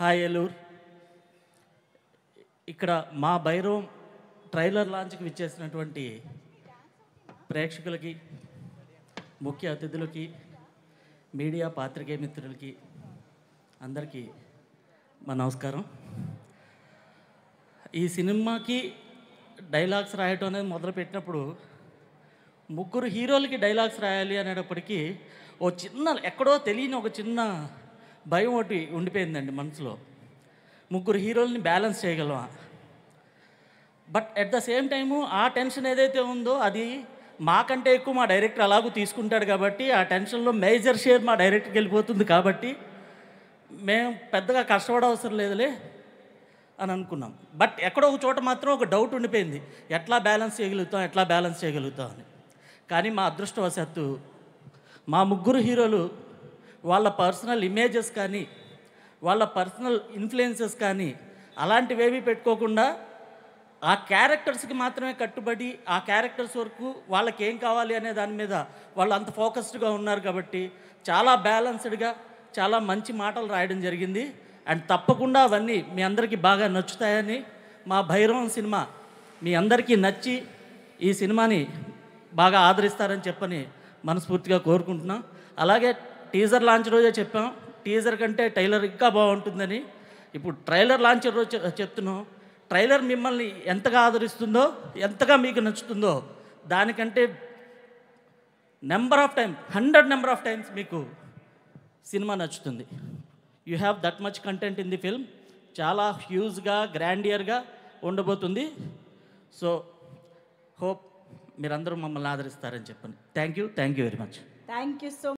Hi Eluru. ఇక్కడ మా Bhairavam trailer లాంచ్కి విచ్చేసినటువంటి ప్రేక్షకులకి, ముఖ్య అతిథులకి, మీడియా పాత్రికేయ మిత్రులకి అందరికీ మా నమస్కారం. ఈ సినిమాకి డైలాగ్స్ రాయటం అనేది మొదలుపెట్టినప్పుడు ముగ్గురు హీరోలకి డైలాగ్స్ రాయాలి అనేటప్పటికీ ఓ చిన్న ఎక్కడో తెలియని ఒక చిన్న భయం ఒకటి ఉండిపోయిందండి మనసులో. ముగ్గురు హీరోల్ని బ్యాలెన్స్ చేయగలమా? But at the same time ఆ టెన్షన్ ఏదైతే ఉందో అది మాకంటే ఎక్కువ మా డైరెక్టర్ అలాగూ తీసుకుంటాడు కాబట్టి ఆ టెన్షన్లో మేజర్ షేర్ మా డైరెక్టర్కి వెళ్ళిపోతుంది కాబట్టి మేము పెద్దగా కష్టపడవసరం లేదులే అని అనుకున్నాం. బట్ ఎక్కడో ఒక చోట మాత్రం ఒక డౌట్ ఉండిపోయింది, ఎట్లా బ్యాలెన్స్ చేయగలుగుతాం అని. కానీ మా అదృష్టవశాత్తు మా ముగ్గురు హీరోలు వాళ్ళ పర్సనల్ ఇమేజెస్ కానీ, వాళ్ళ పర్సనల్ ఇన్ఫ్లుయెన్సెస్ కానీ అలాంటివేమీ పెట్టుకోకుండా ఆ క్యారెక్టర్స్కి మాత్రమే కట్టుబడి ఆ క్యారెక్టర్స్ వరకు వాళ్ళకి ఏం కావాలి అనే దాని మీద వాళ్ళు అంత ఫోకస్డ్గా ఉన్నారు కాబట్టి చాలా బ్యాలెన్స్డ్గా చాలా మంచి మాటలు రాయడం జరిగింది. అండ్ తప్పకుండా అవన్నీ మీ అందరికీ బాగా నచ్చుతాయని, మా భైరవం సినిమా మీ అందరికీ నచ్చి ఈ సినిమాని బాగా ఆదరిస్తారని చెప్పని మనస్ఫూర్తిగా కోరుకుంటున్నాం. అలాగే టీజర్ లాంచ్ రోజే చెప్పాం, టీజర్ కంటే ట్రైలర్ ఇంకా బాగుంటుందని. ఇప్పుడు ట్రైలర్ లాంచ్ రోజు చెప్తున్నాం, ట్రైలర్ మిమ్మల్ని ఎంతగా ఆదరిస్తుందో, ఎంతగా మీకు నచ్చుతుందో దానికంటే 100 నెంబర్ ఆఫ్ టైమ్స్ మీకు సినిమా నచ్చుతుంది. You have that much content in the film. చాలా హ్యూజ్గా గ్రాండియర్గా ఉండబోతుంది. సో హోప్ మీరందరూ మమ్మల్ని ఆదరిస్తారని చెప్పండి. Thank you very much. Thank you so